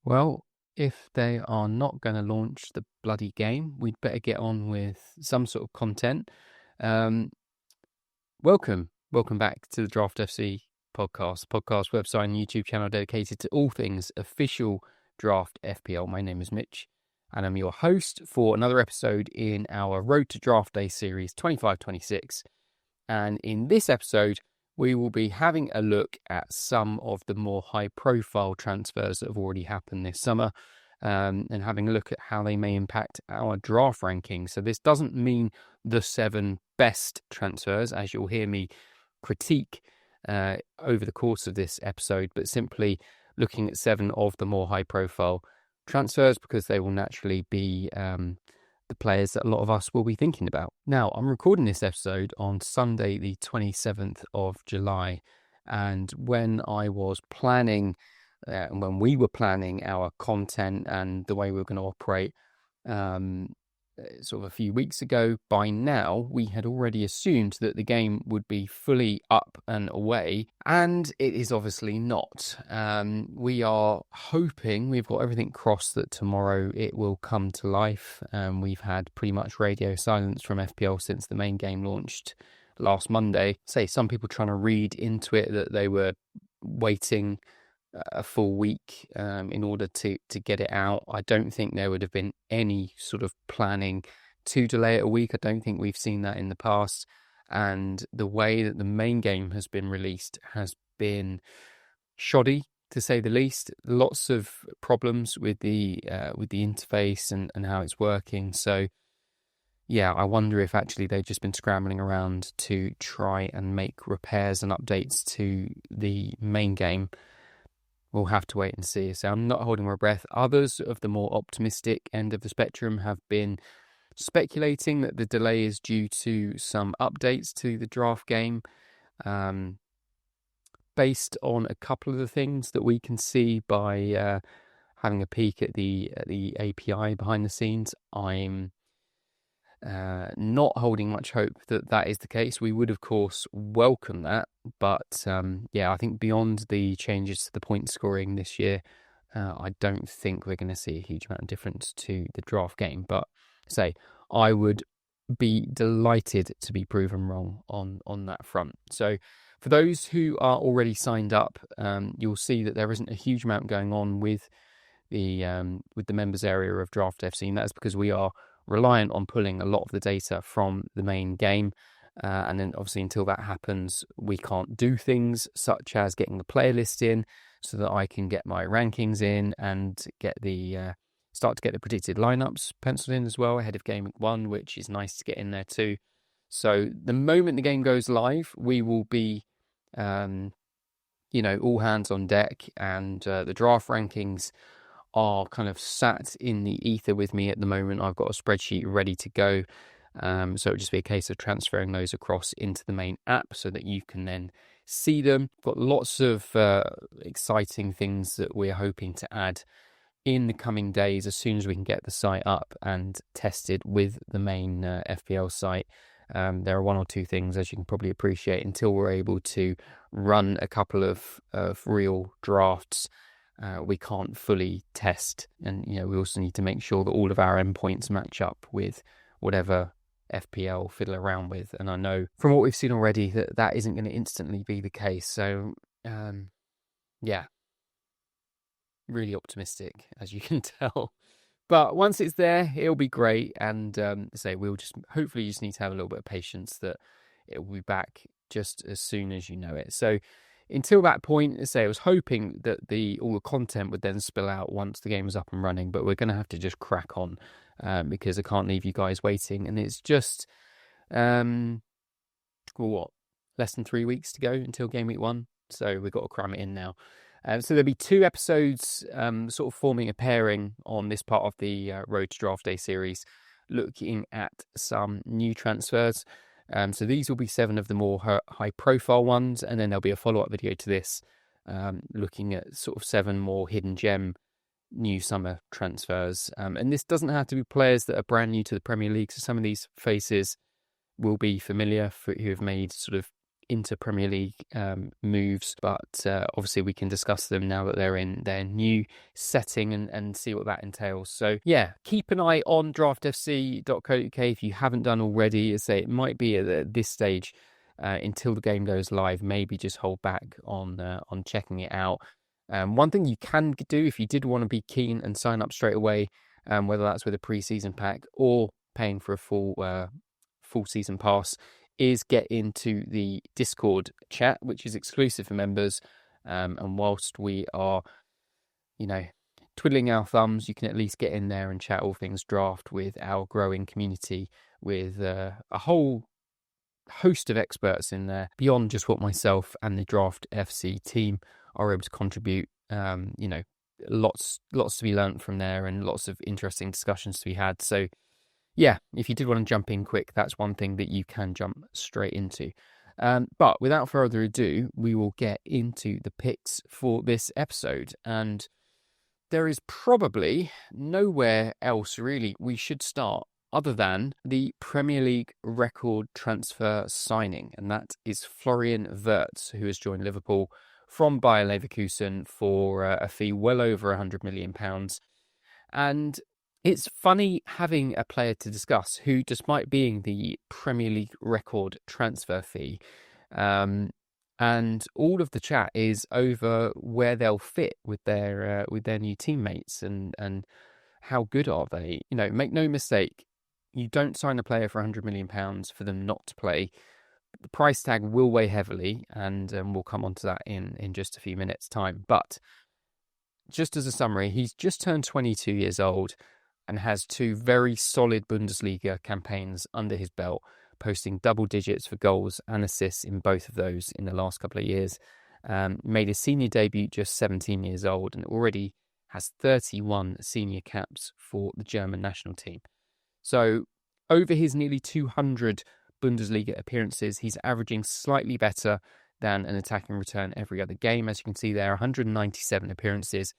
Well, if they are not going to launch the bloody game, we'd better get on with some sort of content. Um, welcome back to the Draft FC podcast website and YouTube channel dedicated to all things official Draft FPL. My name is Mitch, and I'm your host for another episode in our Road to Draft Day series 25-26. And in this episode, we will be having a look at some of the more high-profile transfers that have already happened this summer, and having a look at how they may impact our draft rankings. So this doesn't mean the 7 best transfers, as you'll hear me critique over the course of this episode, but simply looking at 7 of the more high-profile transfers because they will naturally be the players that a lot of us will be thinking about. Now, I'm recording this episode on Sunday, the 27th of July. And when I was planning, and when we were planning our content and the way we were going to operate, sort of a few weeks ago, by now we had already assumed that the game would be fully up and away, and it is obviously not. We are hoping, we've got everything crossed, that tomorrow it will come to life. We've had pretty much radio silence from FPL since the main game launched last Monday. Say some people trying to read into it that they were waiting a full week in order to get it out. I don't think there would have been any sort of planning to delay it a week. I don't think we've seen that in the past. And the way that the main game has been released has been shoddy, to say the least. Lots of problems with the interface and how it's working. So yeah, I wonder if actually they've just been scrambling around to try and make repairs and updates to the main game. We'll have to wait and see. So I'm not holding my breath. Others of the more optimistic end of the spectrum have been speculating that the delay is due to some updates to the draft game, based on a couple of the things that we can see by having a peek at the API behind the scenes. I'm not holding much hope that that is the case. We would, of course, welcome that. But yeah, I think beyond the changes to the point scoring this year, I don't think we're going to see a huge amount of difference to the draft game. But say, I would be delighted to be proven wrong on that front. So for those who are already signed up, you'll see that there isn't a huge amount going on with the members area of Draft FC, and that's because we are reliant on pulling a lot of the data from the main game. And then obviously until that happens, we can't do things such as getting the player list in so that I can get my rankings in and get the start to get the predicted lineups penciled in as well ahead of game week 1, which is nice to get in there too. So the moment the game goes live, we will be all hands on deck, and the draft rankings are kind of sat in the ether with me at the moment. I've got a spreadsheet ready to go. So it'll just be a case of transferring those across into the main app so that you can then see them. Got lots of exciting things that we're hoping to add in the coming days as soon as we can get the site up and tested with the main FPL site. There are one or two things, as you can probably appreciate, until we're able to run a couple of real drafts. We can't fully test, and we also need to make sure that all of our endpoints match up with whatever FPL fiddle around with. And I know from what we've seen already that that isn't going to instantly be the case. So yeah, really optimistic, as you can tell. But once it's there, it'll be great. And we'll just hopefully just need to have a little bit of patience that it will be back just as soon as you know it. So until that point, I was hoping that all the content would then spill out once the game was up and running, but we're going to have to just crack on because I can't leave you guys waiting. And it's just, less than 3 weeks to go until game week 1. So we've got to cram it in now. So there'll be 2 episodes sort of forming a pairing on this part of the Road to Draft Day series, looking at some new transfers. So these will be 7 of the more high-profile ones, and then there'll be a follow-up video to this, looking at sort of 7 more hidden gem new summer transfers. And this doesn't have to be players that are brand new to the Premier League. So some of these faces will be familiar who have made sort of into Premier League moves, but obviously we can discuss them now that they're in their new setting and see what that entails. So yeah, keep an eye on draftfc.co.uk if you haven't done already. As I say, it might be at this stage until the game goes live. Maybe just hold back on checking it out. One thing you can do if you did want to be keen and sign up straight away, whether that's with a pre-season pack or paying for a full season pass, is get into the Discord chat, which is exclusive for members. And whilst we are, twiddling our thumbs, you can at least get in there and chat all things draft with our growing community, with a whole host of experts in there beyond just what myself and the Draft FC team are able to contribute. Lots to be learnt from there and lots of interesting discussions to be had. So yeah, if you did want to jump in quick, that's one thing that you can jump straight into. But without further ado, we will get into the picks for this episode. And there is probably nowhere else really we should start other than the Premier League record transfer signing. And that is Florian Wirtz, who has joined Liverpool from Bayer Leverkusen for a fee well over £100 million. And it's funny having a player to discuss who, despite being the Premier League record transfer fee, and all of the chat is over where they'll fit with their new teammates and how good are they. Make no mistake, you don't sign a player for £100 million for them not to play. The price tag will weigh heavily, and we'll come on to that in just a few minutes' time. But just as a summary, he's just turned 22 years old and has two very solid Bundesliga campaigns under his belt, posting double digits for goals and assists in both of those in the last couple of years. Made his senior debut just 17 years old and already has 31 senior caps for the German national team. So over his nearly 200 Bundesliga appearances, he's averaging slightly better than an attacking return every other game. As you can see there, 197 appearances,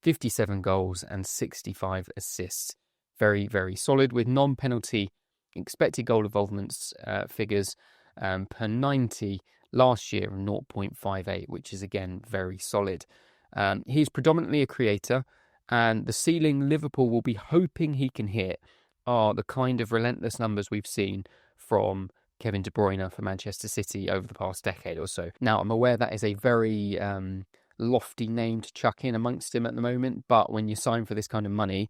57 goals and 65 assists. Very, very solid, with non-penalty expected goal involvements figures per 90 last year of 0.58, which is again very solid. He's predominantly a creator, and the ceiling Liverpool will be hoping he can hit are the kind of relentless numbers we've seen from Kevin De Bruyne for Manchester City over the past decade or so. Now, I'm aware that is a very lofty name to chuck in amongst him at the moment, but when you sign for this kind of money,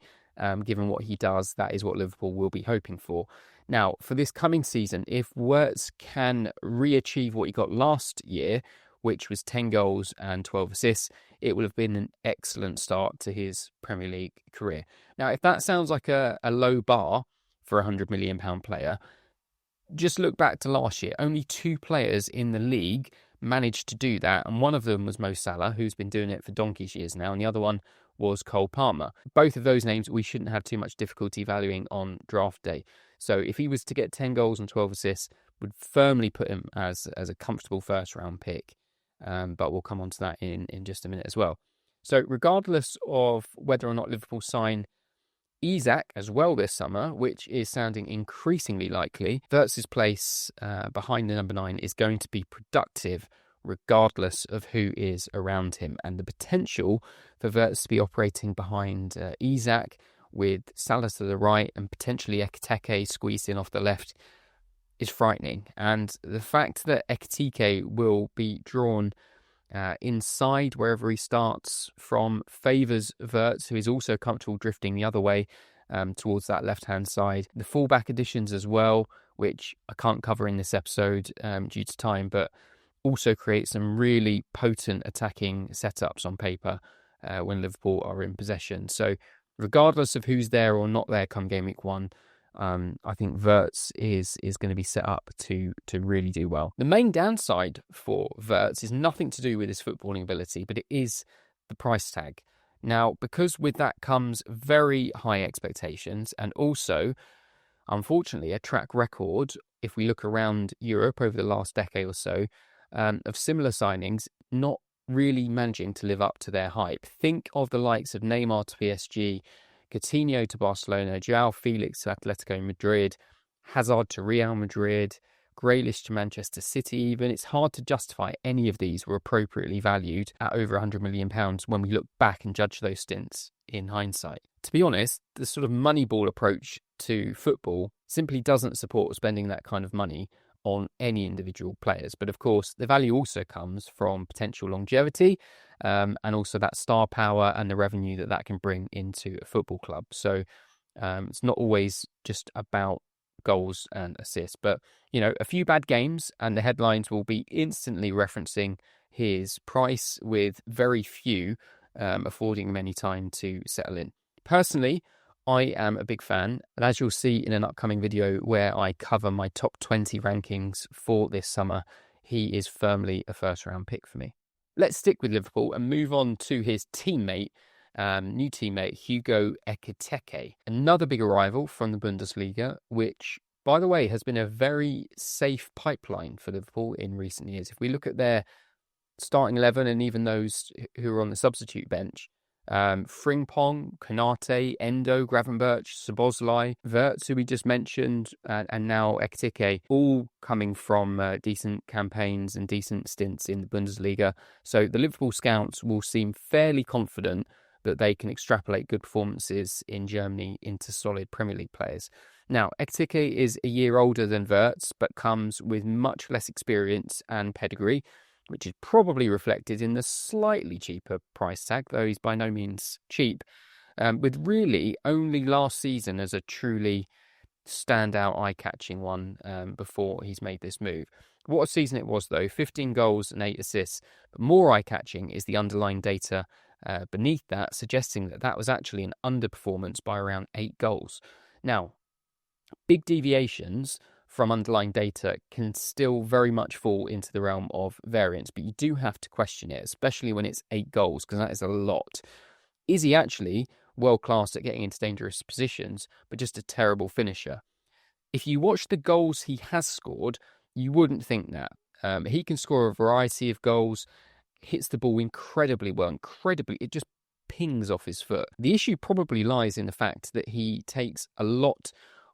given what he does, that is what Liverpool will be hoping for. Now, for this coming season, if Wirtz can re-achieve what he got last year, which was 10 goals and 12 assists, it will have been an excellent start to his Premier League career. Now, if that sounds like a low bar for a £100 million player, just look back to last year. Only two players in the league managed to do that, and one of them was Mo Salah, who's been doing it for donkey's years now, and the other one was Cole Palmer. Both of those names we shouldn't have too much difficulty valuing on draft day. So if he was to get 10 goals and 12 assists, would firmly put him as a comfortable first-round pick. But we'll come on to that in just a minute as well. So regardless of whether or not Liverpool sign Isak as well this summer, which is sounding increasingly likely, Wirtz's place behind the number 9 is going to be productive regardless of who is around him. And the potential for Wirtz to be operating behind Isak with Salah to the right and potentially Ekitike squeezed in off the left is frightening. And the fact that Ekitike will be drawn inside wherever he starts from favours Wirtz, who is also comfortable drifting the other way towards that left-hand side. The fullback additions as well, which I can't cover in this episode due to time, but also create some really potent attacking setups on paper when Liverpool are in possession. So regardless of who's there or not there come game week 1, I think Wirtz is going to be set up to really do well. The main downside for Wirtz is nothing to do with his footballing ability, but it is the price tag. Now, because with that comes very high expectations and also, unfortunately, a track record, if we look around Europe over the last decade or so, of similar signings not really managing to live up to their hype. Think of the likes of Neymar to PSG, Coutinho to Barcelona, Joao Felix to Atletico Madrid, Hazard to Real Madrid, Grealish to Manchester City even. It's hard to justify any of these were appropriately valued at over £100 million when we look back and judge those stints in hindsight. To be honest, the sort of Moneyball approach to football simply doesn't support spending that kind of money on any individual players. But of course, the value also comes from potential longevity and also that star power and the revenue that that can bring into a football club. So it's not always just about goals and assists, but a few bad games and the headlines will be instantly referencing his price, with very few affording him any time to settle in. Personally, I am a big fan, and as you'll see in an upcoming video where I cover my top 20 rankings for this summer, he is firmly a first-round pick for me. Let's stick with Liverpool and move on to his teammate, new teammate, Hugo Ekitike. Another big arrival from the Bundesliga, which, by the way, has been a very safe pipeline for Liverpool in recent years. If we look at their starting 11 and even those who are on the substitute bench, Frimpong, Konate, Endo, Gravenberch, Szoboszlai, Wirtz, who we just mentioned, and now Ekitike, all coming from decent campaigns and decent stints in the Bundesliga. So the Liverpool scouts will seem fairly confident that they can extrapolate good performances in Germany into solid Premier League players. Now, Ekitike is a year older than Wirtz, but comes with much less experience and pedigree, which is probably reflected in the slightly cheaper price tag, though he's by no means cheap, with really only last season as a truly standout, eye-catching one before he's made this move. What a season it was, though. 15 goals and 8 assists. But more eye-catching is the underlying data beneath that, suggesting that that was actually an underperformance by around 8 goals. Now, big deviations from underlying data can still very much fall into the realm of variance, but you do have to question it, especially when it's 8 goals, because that is a lot. Is he actually world-class at getting into dangerous positions, but just a terrible finisher? If you watch the goals he has scored, you wouldn't think that. He can score a variety of goals, hits the ball incredibly well, it just pings off his foot. The issue probably lies in the fact that he takes a lot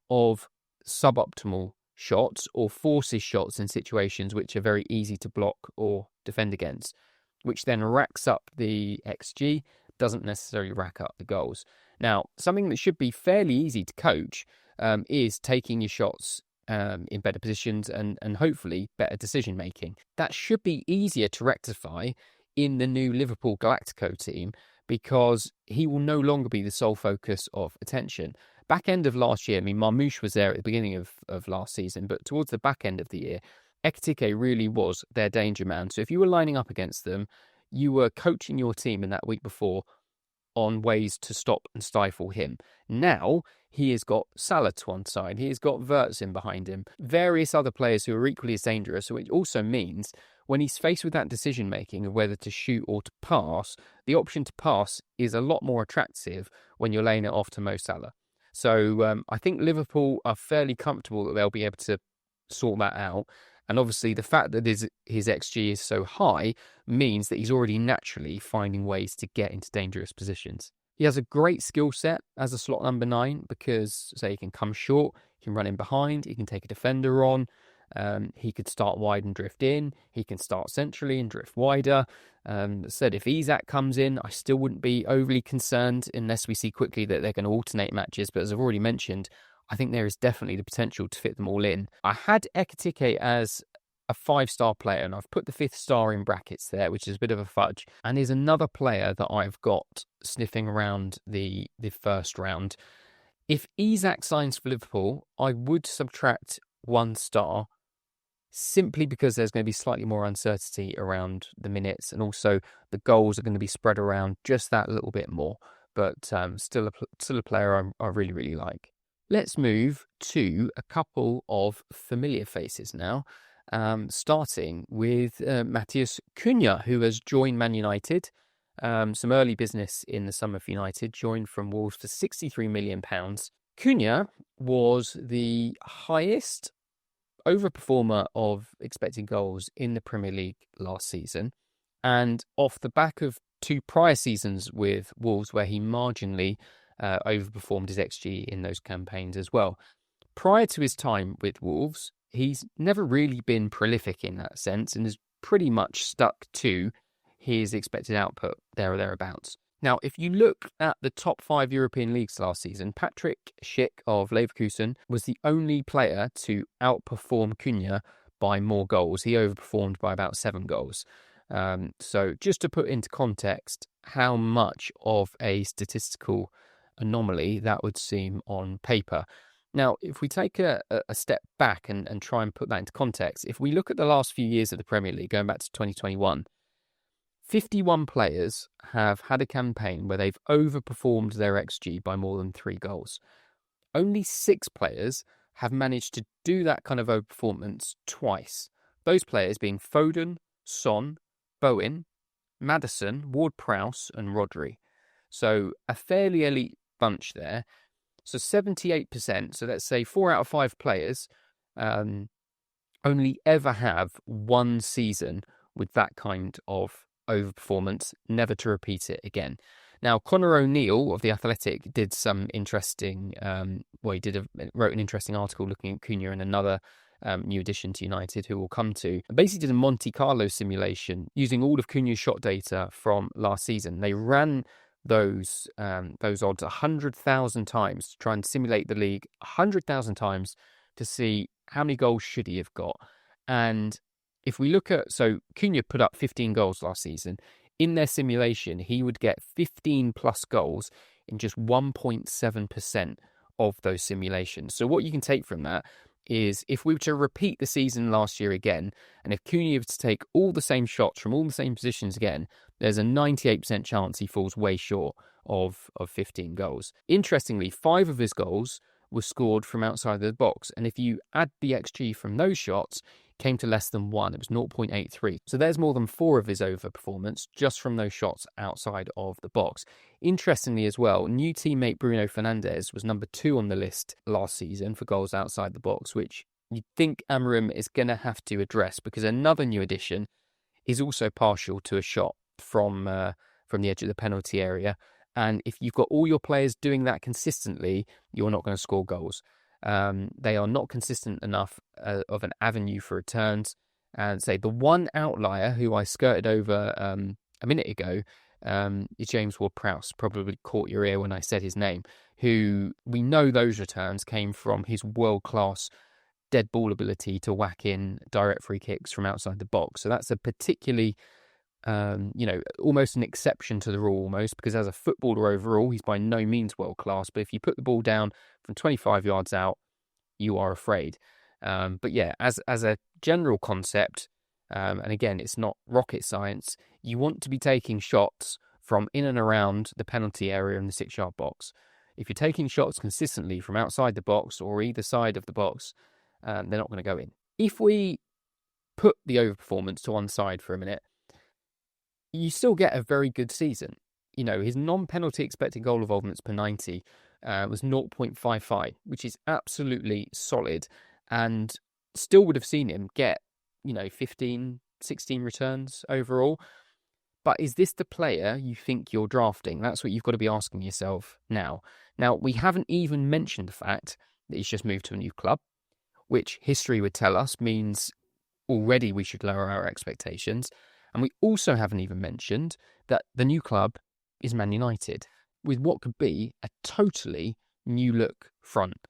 of suboptimal shots or forces shots in situations which are very easy to block or defend against, which then racks up the XG, doesn't necessarily rack up the goals. Now, something that should be fairly easy to coach is taking your shots in better positions and hopefully better decision making. That should be easier to rectify in the new Liverpool Galactico team, because he will no longer be the sole focus of attention. Back end of last year, Marmoush was there at the beginning of last season, but towards the back end of the year, Ekitike really was their danger man. So if you were lining up against them, you were coaching your team in that week before on ways to stop and stifle him. Now, he has got Salah to one side, he has got Wirtz in behind him, various other players who are equally as dangerous, which also means when he's faced with that decision-making of whether to shoot or to pass, the option to pass is a lot more attractive when you're laying it off to Mo Salah. So I think Liverpool are fairly comfortable that they'll be able to sort that out. And obviously the fact that his XG is so high means that he's already naturally finding ways to get into dangerous positions. He has a great skill set as a slot number 9 because, say, he can come short, he can run in behind, he can take a defender on, he could start wide and drift in, he can start centrally and drift wider. Said if Isak comes in, I still wouldn't be overly concerned unless we see quickly that they're going to alternate matches. But as I've already mentioned, I think there is definitely the potential to fit them all in. I had Ekitike as a 5-star player, and I've put the 5th star in brackets there, which is a bit of a fudge. And is another player that I've got sniffing around the first round. If Isak signs for Liverpool, I would subtract 1 star, simply because there's going to be slightly more uncertainty around the minutes, and also the goals are going to be spread around just that little bit more. But still a player I really, really like. Let's move to a couple of familiar faces now, starting with Matheus Cunha, who has joined Man United. Some early business in the summer for United, joined from Wolves for £63 million. Cunha was the highest overperformer of expected goals in the Premier League last season, and off the back of 2 prior seasons with Wolves where he marginally overperformed his XG in those campaigns as well. Prior to his time with Wolves, he's never really been prolific in that sense and has pretty much stuck to his expected output there or thereabouts. Now, if you look at the top 5 European leagues last season, Patrick Schick of Leverkusen was the only player to outperform Cunha by more goals. He overperformed by about 7 goals. So just to put into context how much of a statistical anomaly that would seem on paper. Now, if we take a step back and try and put that into context, if we look at the last few years of the Premier League, going back to 2021, 51 players have had a campaign where they've overperformed their XG by more than 3 goals. Only 6 players have managed to do that kind of overperformance twice. Those players being Foden, Son, Bowen, Maddison, Ward-Prowse and Rodri. So a fairly elite bunch there. So 78%, so let's say 4 out of 5 players only ever have one season with that kind of overperformance, never to repeat it again. Now, Conor O'Neill of The Athletic did some interesting, wrote an interesting article looking at Cunha and another new addition to United who we'll come to. And basically did a Monte Carlo simulation using all of Cunha's shot data from last season. They ran those odds 100,000 times to try and simulate the league 100,000 times to see how many goals should he have got. And if we look at, so Cunha put up 15 goals last season. In their simulation, he would get 15 plus goals in just 1.7% of those simulations. So what you can take from that is if we were to repeat the season last year again, and if Cunha was to take all the same shots from all the same positions again, there's a 98% chance he falls way short of 15 goals. Interestingly, 5 of his goals were scored from outside the box. And if you add the XG from those shots, came to less than 1. It was 0.83. So there's more than 4 of his overperformance just from those shots outside of the box. Interestingly as well, new teammate Bruno Fernandes was number 2 on the list last season for goals outside the box, which you'd think Amorim is going to have to address because another new addition is also partial to a shot from the edge of the penalty area. And if you've got all your players doing that consistently, you're not going to score goals. They are not consistent enough of an avenue for returns. And say the one outlier who I skirted over a minute ago is James Ward-Prowse. Probably caught your ear when I said his name. Who we know those returns came from his world-class dead ball ability to whack in direct free kicks from outside the box. So that's a particularly almost an exception to the rule almost, because as a footballer overall, he's by no means world class. But if you put the ball down from 25 yards out, you are afraid. But yeah, as a general concept, and again, it's not rocket science, you want to be taking shots from in and around the penalty area in the 6-yard box. If you're taking shots consistently from outside the box or either side of the box, they're not going to go in. If we put the overperformance to one side for a minute, you still get a very good season. You know, his non-penalty expected goal involvements per 90 was 0.55, which is absolutely solid and still would have seen him get, 15, 16 returns overall. But is this the player you think you're drafting? That's what you've got to be asking yourself now. Now, we haven't even mentioned the fact that he's just moved to a new club, which history would tell us means already we should lower our expectations. And we also haven't even mentioned that the new club is Man United, with what could be a totally new look front.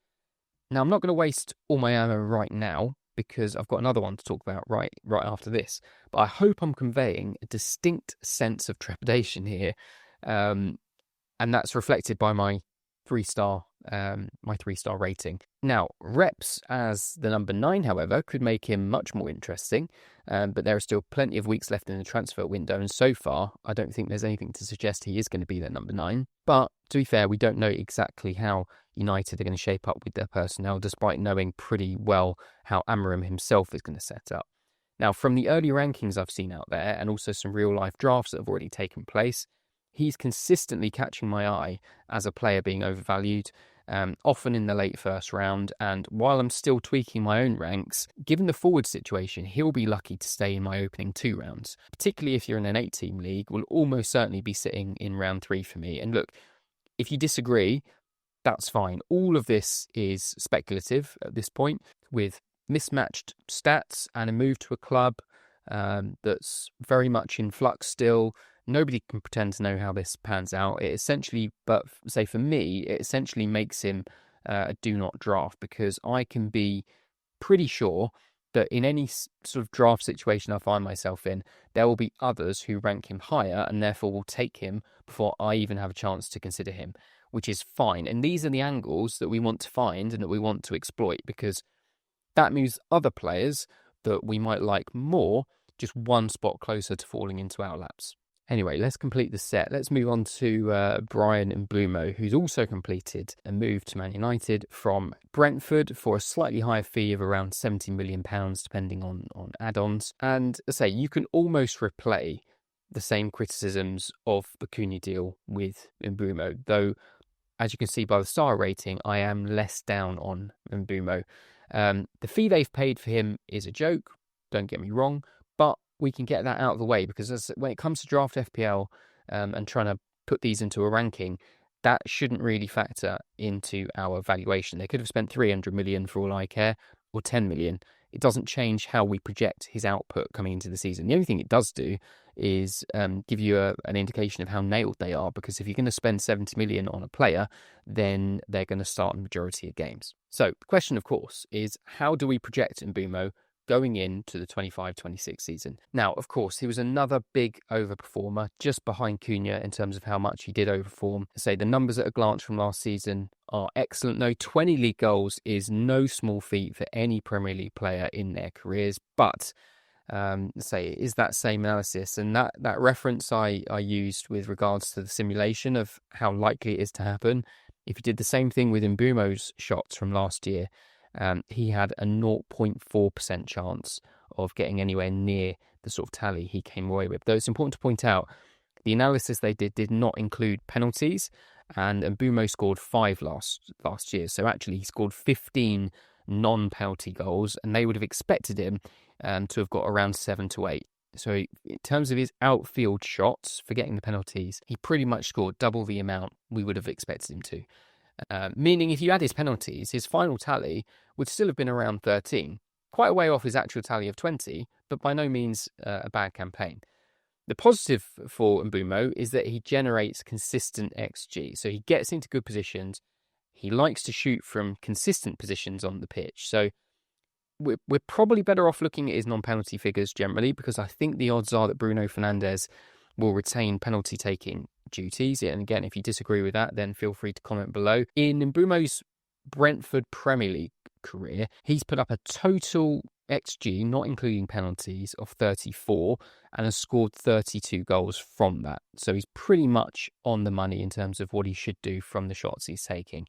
Now, I'm not going to waste all my ammo right now because I've got another one to talk about right after this. But I hope I'm conveying a distinct sense of trepidation here, and that's reflected by my 3-star rating. Now, reps as the number 9, however, could make him much more interesting, but there are still plenty of weeks left in the transfer window, and so far, I don't think there's anything to suggest he is going to be their number 9. But to be fair, we don't know exactly how United are going to shape up with their personnel, despite knowing pretty well how Amorim himself is going to set up. Now, from the early rankings I've seen out there, and also some real-life drafts that have already taken place, he's consistently catching my eye as a player being overvalued, often in the late first round. And while I'm still tweaking my own ranks, given the forward situation, he'll be lucky to stay in my opening 2 rounds. Particularly if you're in an 8-team league, will almost certainly be sitting in round 3 for me. And look, if you disagree, that's fine. All of this is speculative at this point, with mismatched stats and a move to a club that's very much in flux still. Nobody can pretend to know how this pans out. It essentially, but say for me, it essentially makes him a do not draft, because I can be pretty sure that in any sort of draft situation I find myself in, there will be others who rank him higher and therefore will take him before I even have a chance to consider him, which is fine. And these are the angles that we want to find and that we want to exploit, because that moves other players that we might like more just one spot closer to falling into our laps. Anyway, let's complete the set. Let's move on to Bryan Mbeumo, who's also completed a move to Man United from Brentford for a slightly higher fee of around £70 million, depending on add-ons. And I say, you can almost replay the same criticisms of the Cunha deal with Mbeumo, though, as you can see by the star rating, I am less down on Mbeumo. The fee they've paid for him is a joke, don't get me wrong, but we can get that out of the way, because when it comes to Draft FPL and trying to put these into a ranking, that shouldn't really factor into our valuation. They could have spent 300 million for all I care, or 10 million. It doesn't change how we project his output coming into the season. The only thing it does do is give you an indication of how nailed they are, because if you're going to spend 70 million on a player, then they're going to start the majority of games. So the question, of course, is how do we project Mbeumo going into the 25-26 season? Now, of course, he was another big overperformer, just behind Cunha in terms of how much he did overperform. Say the numbers at a glance from last season are excellent. No, 20 league goals is no small feat for any Premier League player in their careers, but say it is that same analysis, and that reference I used with regards to the simulation of how likely it is to happen. If you did the same thing with Mbeumo's shots from last year, he had a 0.4% chance of getting anywhere near the sort of tally he came away with. Though it's important to point out, the analysis they did not include penalties, and Mbeumo scored 5 last year. So actually he scored 15 non-penalty goals, and they would have expected him to have got around 7 to 8. So in terms of his outfield shots, forgetting the penalties, he pretty much scored double the amount we would have expected him to. Meaning if you add his penalties, his final tally would still have been around 13. Quite a way off his actual tally of 20, but by no means a bad campaign. The positive for Mbeumo is that he generates consistent XG. So he gets into good positions. He likes to shoot from consistent positions on the pitch. So we're probably better off looking at his non-penalty figures generally, because I think the odds are that Bruno Fernandes will retain penalty-taking duties. And again, if you disagree with that, then feel free to comment below. In Mbeumo's Brentford Premier League career, he's put up a total XG, not including penalties, of 34 and has scored 32 goals from that. So he's pretty much on the money in terms of what he should do from the shots he's taking.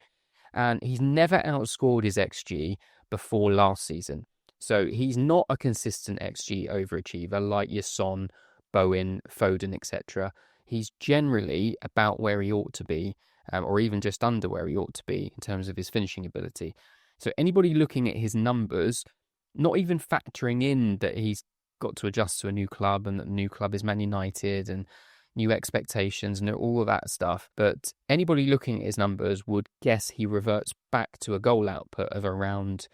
And he's never outscored his XG before last season. So he's not a consistent XG overachiever like your Son, Bowen, Foden, etc. He's generally about where he ought to be, or even just under where he ought to be in terms of his finishing ability. So anybody looking at his numbers, not even factoring in that he's got to adjust to a new club and that the new club is Man United and new expectations and all of that stuff, but anybody looking at his numbers would guess he reverts back to a goal output of around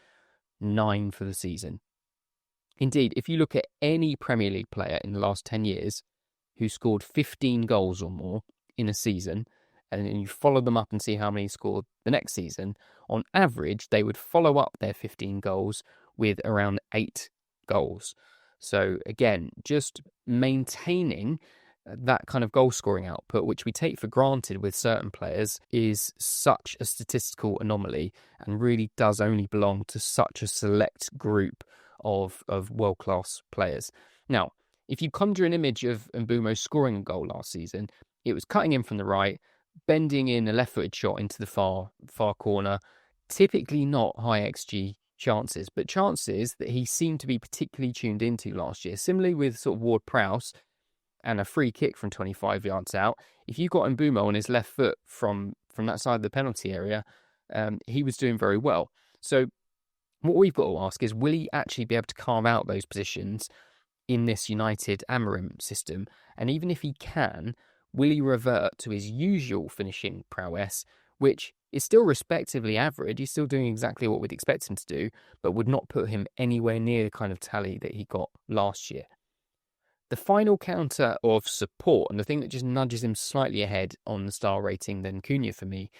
9 for the season. Indeed, if you look at any Premier League player in the last 10 years who scored 15 goals or more in a season, and you follow them up and see how many scored the next season, on average, they would follow up their 15 goals with around 8 goals. So again, just maintaining that kind of goal scoring output, which we take for granted with certain players, is such a statistical anomaly and really does only belong to such a select group of world-class players. Now, if you conjure an image of Mbeumo scoring a goal last season, it was cutting in from the right, bending in a left-footed shot into the far corner, typically not high XG chances, but chances that he seemed to be particularly tuned into last year. Similarly with sort of Ward-Prowse and a free kick from 25 yards out, if you got Mbeumo on his left foot from that side of the penalty area, he was doing very well. So what we've got to ask is, will he actually be able to carve out those positions in this United Amorim system? And even if he can, will he revert to his usual finishing prowess, which is still respectively average. He's still doing exactly what we'd expect him to do, but would not put him anywhere near the kind of tally that he got last year. The final counter of support, and the thing that just nudges him slightly ahead on the star rating than Cunha for me,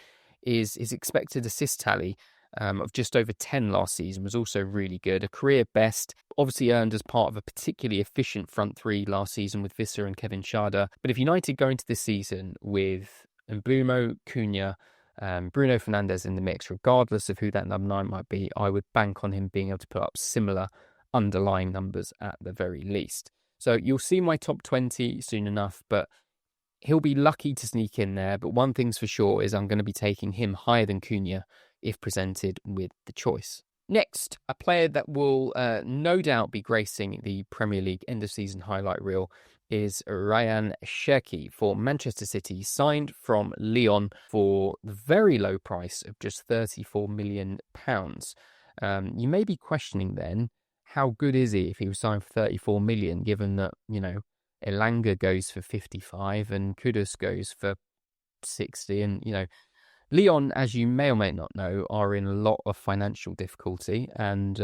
is his expected assist tally of just over 10 last season was also really good. A career best, obviously earned as part of a particularly efficient front three last season with Visser and Kevin Schade. But if United go into this season with Mbeumo, Cunha, Bruno Fernandes in the mix, regardless of who that number 9 might be, I would bank on him being able to put up similar underlying numbers at the very least. So you'll see my top 20 soon enough, but he'll be lucky to sneak in there. But one thing's for sure is I'm going to be taking him higher than Cunha if presented with the choice. Next, a player that will no doubt be gracing the Premier League end-of-season highlight reel is Ryan Cherki for Manchester City, signed from Lyon for the very low price of just £34 million. You may be questioning then, how good is he if he was signed for 34 million, given that, Elanga goes for 55 and Kudus goes for 60. And, Lyon, as you may or may not know, are in a lot of financial difficulty and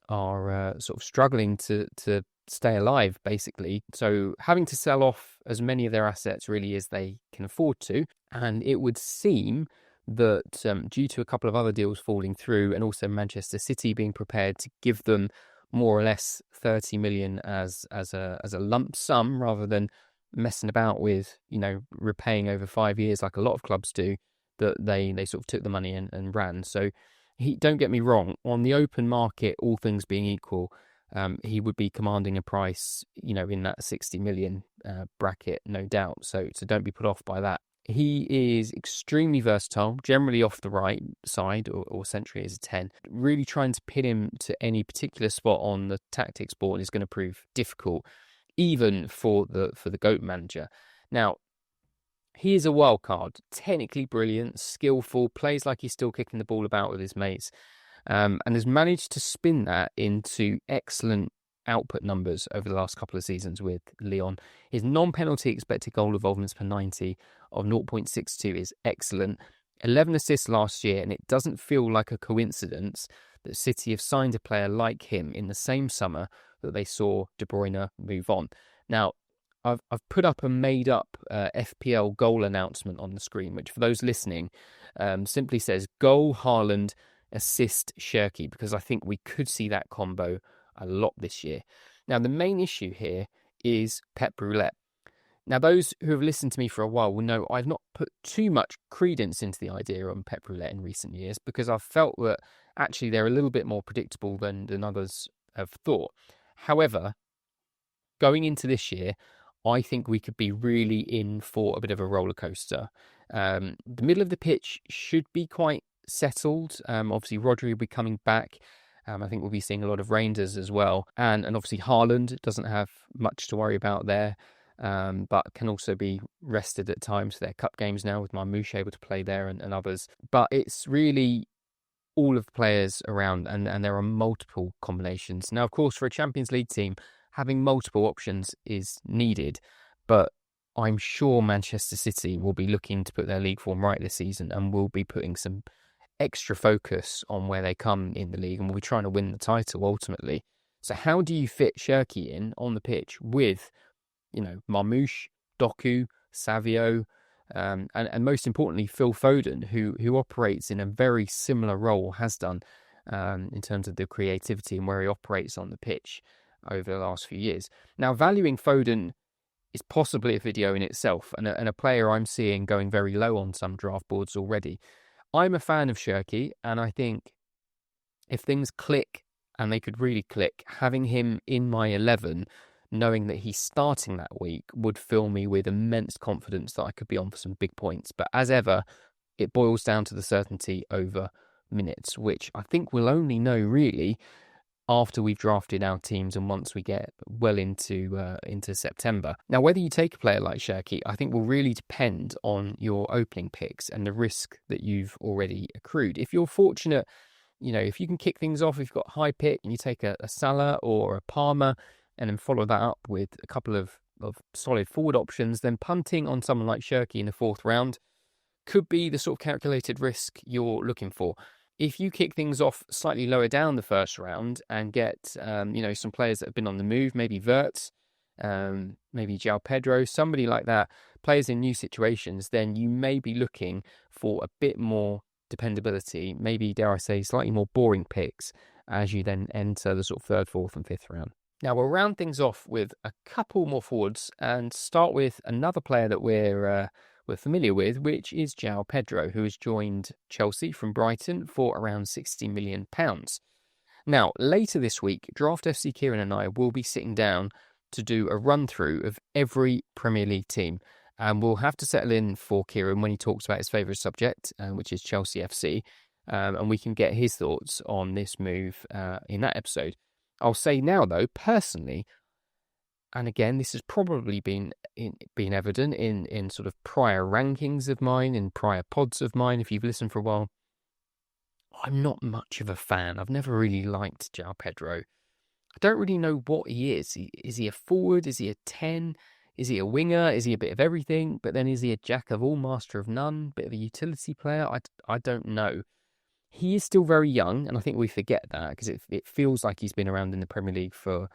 are sort of struggling to stay alive, basically. So having to sell off as many of their assets really as they can afford to. And it would seem that due to a couple of other deals falling through and also Manchester City being prepared to give them more or less 30 million as a lump sum rather than messing about with, repaying over 5 years like a lot of clubs do, that they sort of took the money and ran. So don't get me wrong, on the open market, all things being equal, he would be commanding a price, in that 60 million bracket, no doubt. So don't be put off by that. He is extremely versatile, generally off the right side or centrally as a 10. Really trying to pin him to any particular spot on the tactics board is going to prove difficult, even for the GOAT manager. Now, he is a wild card, technically brilliant, skillful, plays like he's still kicking the ball about with his mates, and has managed to spin that into excellent output numbers over the last couple of seasons with Lyon. His non-penalty expected goal involvements per 90 of 0.62 is excellent. 11 assists last year, and it doesn't feel like a coincidence that City have signed a player like him in the same summer that they saw De Bruyne move on. Now, I've put up a made-up FPL goal announcement on the screen, which for those listening simply says goal Haaland, assist Cherki, because I think we could see that combo a lot this year. Now, the main issue here is Pep Roulette. Now, those who have listened to me for a while will know I've not put too much credence into the idea on Pep Roulette in recent years because I've felt that actually they're a little bit more predictable than others have thought. However, going into this year, I think we could be really in for a bit of a roller coaster. The middle of the pitch should be quite settled. Obviously, Rodri will be coming back. I think we'll be seeing a lot of Rangers as well. And obviously, Haaland doesn't have much to worry about there, but can also be rested at times for their cup games now, with Marmoush able to play there and others. But it's really all of the players around, and there are multiple combinations. Now, of course, for a Champions League team, having multiple options is needed, but I'm sure Manchester City will be looking to put their league form right this season and will be putting some extra focus on where they come in the league and will be trying to win the title ultimately. So how do you fit Cherki in on the pitch with, Marmoush, Doku, Savio, and most importantly, Phil Foden, who operates in a very similar role, has done in terms of the creativity and where he operates on the pitch over the last few years. Now, valuing Foden is possibly a video in itself, and a player I'm seeing going very low on some draft boards already. I'm a fan of Cherki, and I think if things click, and they could really click, having him in my 11, knowing that he's starting that week, would fill me with immense confidence that I could be on for some big points. But as ever, it boils down to the certainty over minutes, which I think we'll only know really after we've drafted our teams and once we get well into September. Now, whether you take a player like Cherki, I think will really depend on your opening picks and the risk that you've already accrued. If you're fortunate, if you can kick things off, if you've got a high pick and you take a Salah or a Palmer and then follow that up with a couple of solid forward options, then punting on someone like Cherki in the 4th round could be the sort of calculated risk you're looking for. If you kick things off slightly lower down the first round and get, some players that have been on the move, maybe Wirtz, maybe Joao Pedro, somebody like that, players in new situations, then you may be looking for a bit more dependability, maybe, dare I say, slightly more boring picks as you then enter the sort of third, fourth and fifth round. Now, we'll round things off with a couple more forwards and start with another player that we're familiar with, which is Joao Pedro, who has joined Chelsea from Brighton for around £60 million. Now, later this week, Draft FC Kieran and I will be sitting down to do a run-through of every Premier League team. And we'll have to settle in for Kieran when he talks about his favourite subject, which is Chelsea FC. And we can get his thoughts on this move in that episode. I'll say now, though, personally, and again, this has probably been evident in sort of prior rankings of mine, in prior pods of mine, if you've listened for a while, I'm not much of a fan. I've never really liked Joao Pedro. I don't really know what he is. Is he a forward? Is he a 10? Is he a winger? Is he a bit of everything? But then is he a jack of all, master of none? Bit of a utility player? I don't know. He is still very young, and I think we forget that because it feels like he's been around in the Premier League for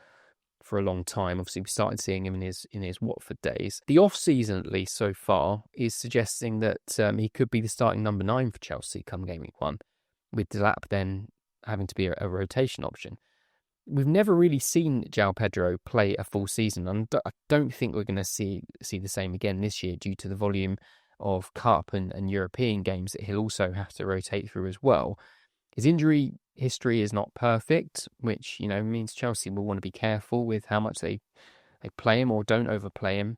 a long time. Obviously, we started seeing him in his Watford days. The off-season, at least so far, is suggesting that he could be the starting number 9 for Chelsea come game week 1, with Delap then having to be a rotation option. We've never really seen Joao Pedro play a full season, and I don't think we're going to see the same again this year due to the volume of Cup and European games that he'll also have to rotate through as well. His injury history is not perfect, which means Chelsea will want to be careful with how much they play him or don't overplay him.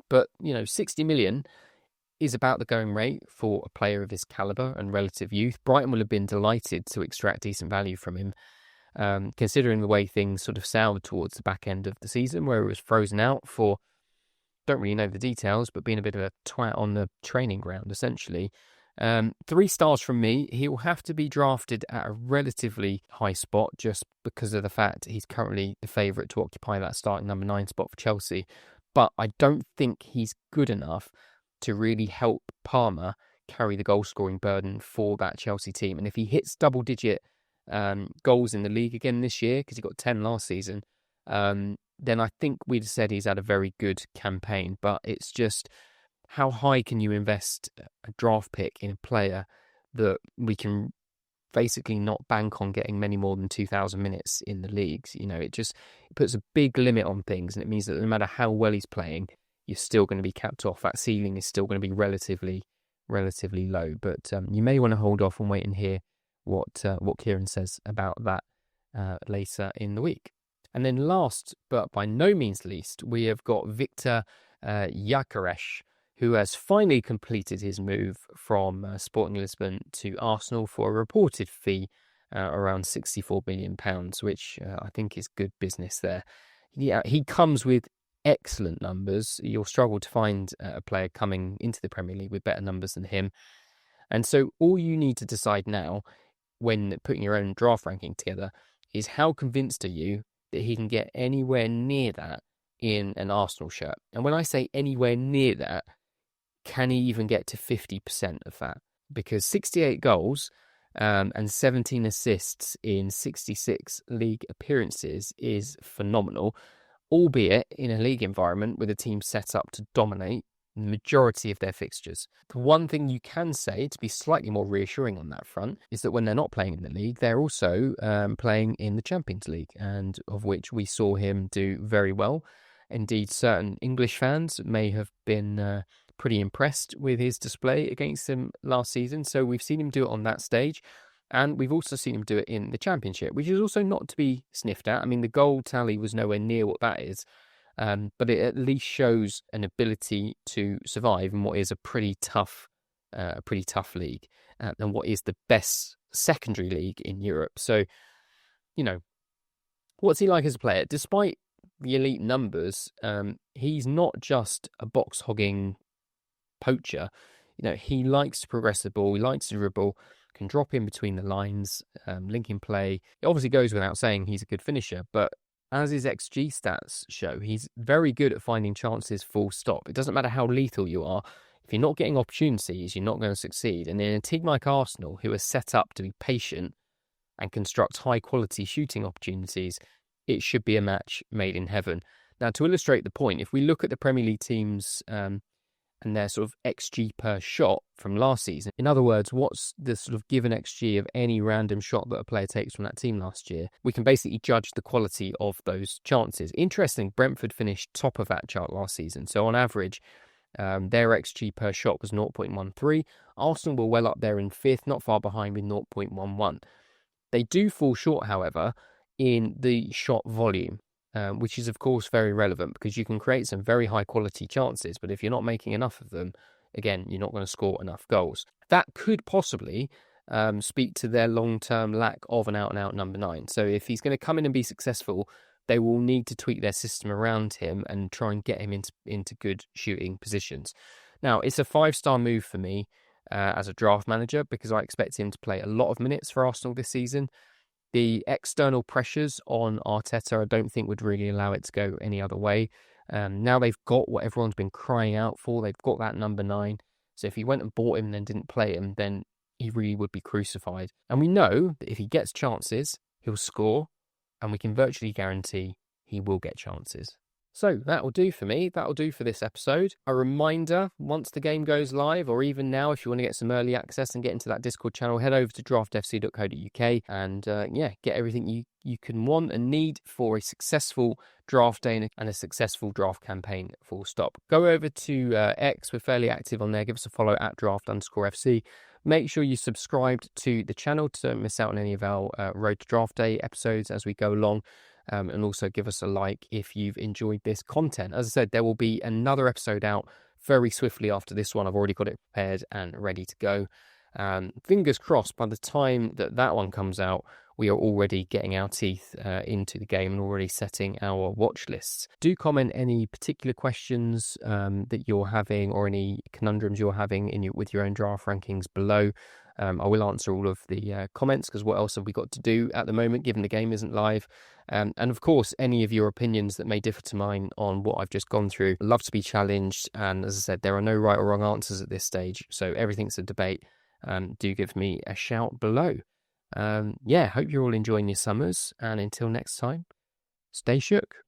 But 60 million is about the going rate for a player of his calibre and relative youth. Brighton will have been delighted to extract decent value from him, considering the way things sort of soured towards the back end of the season, where it was frozen out for, don't really know the details, but being a bit of a twat on the training ground, essentially. 3 stars from me. He will have to be drafted at a relatively high spot just because of the fact he's currently the favourite to occupy that starting number 9 spot for Chelsea. But I don't think he's good enough to really help Palmer carry the goal-scoring burden for that Chelsea team. And if he hits double-digit goals in the league again this year, because he got 10 last season, then I think we'd have said he's had a very good campaign. But it's just, how high can you invest a draft pick in a player that we can basically not bank on getting many more than 2,000 minutes in the leagues? It puts a big limit on things, and it means that no matter how well he's playing, you're still going to be capped off. That ceiling is still going to be relatively low. But you may want to hold off and wait and hear what Kieran says about that later in the week. And then last, but by no means least, we have got Victor Gyökeres, who has finally completed his move from Sporting Lisbon to Arsenal for a reported fee around £64 million, which I think is good business there. Yeah, he comes with excellent numbers. You'll struggle to find a player coming into the Premier League with better numbers than him. And so all you need to decide now, when putting your own draft ranking together, is how convinced are you that he can get anywhere near that in an Arsenal shirt? And when I say anywhere near that, can he even get to 50% of that? Because 68 goals and 17 assists in 66 league appearances is phenomenal, albeit in a league environment with a team set up to dominate the majority of their fixtures. The one thing you can say to be slightly more reassuring on that front is that when they're not playing in the league, they're also playing in the Champions League, and of which we saw him do very well. Indeed, certain English fans may have been pretty impressed with his display against them last season. So we've seen him do it on that stage, and we've also seen him do it in the Championship, which is also not to be sniffed at. I mean, the goal tally was nowhere near what that is, but it at least shows an ability to survive in what is a pretty tough league, and what is the best secondary league in Europe. So, what's he like as a player? Despite the elite numbers, he's not just a box-hogging poacher. He likes to progress the ball, he likes to dribble, can drop in between the lines, linking play. It obviously goes without saying he's a good finisher, but as his XG stats show, he's very good at finding chances full stop. It doesn't matter how lethal you are. If you're not getting opportunities, you're not going to succeed. And in a team like Arsenal, who are set up to be patient and construct high-quality shooting opportunities, it should be a match made in heaven. Now, to illustrate the point, if we look at the Premier League teams and their sort of XG per shot from last season, in other words, what's the sort of given XG of any random shot that a player takes from that team last year, we can basically judge the quality of those chances. Interesting, Brentford finished top of that chart last season. So on average, their XG per shot was 0.13. Arsenal were well up there in fifth, not far behind with 0.11. They do fall short, however, in the shot volume, which is, of course, very relevant because you can create some very high-quality chances, but if you're not making enough of them, again, you're not going to score enough goals. That could possibly speak to their long-term lack of an out-and-out number 9. So if he's going to come in and be successful, they will need to tweak their system around him and try and get him into good shooting positions. Now, it's a 5-star move for me as a draft manager because I expect him to play a lot of minutes for Arsenal this season. The external pressures on Arteta, I don't think would really allow it to go any other way. Now they've got what everyone's been crying out for. They've got that number 9. So if he went and bought him and then didn't play him, then he really would be crucified. And we know that if he gets chances, he'll score. And we can virtually guarantee he will get chances. So that will do for me. That will do for this episode. A reminder, once the game goes live, or even now, if you want to get some early access and get into that Discord channel, head over to draftfc.co.uk and get everything you can want and need for a successful draft day and a successful draft campaign, full stop. Go over to X. We're fairly active on there. Give us a follow at draft_FC. Make sure you subscribed to the channel to don't miss out on any of our Road to Draft Day episodes as we go along. And also give us a like if you've enjoyed this content. As I said, there will be another episode out very swiftly after this one. I've already got it prepared and ready to go. Fingers crossed, by the time that one comes out, we are already getting our teeth into the game and already setting our watch lists. Do comment any particular questions that you're having or any conundrums you're having with your own draft rankings below. I will answer all of the comments because what else have we got to do at the moment given the game isn't live? And of course, any of your opinions that may differ to mine on what I've just gone through. I'd love to be challenged. And as I said, there are no right or wrong answers at this stage. So everything's a debate. Do give me a shout below. Hope you're all enjoying your summers. And until next time, stay shook.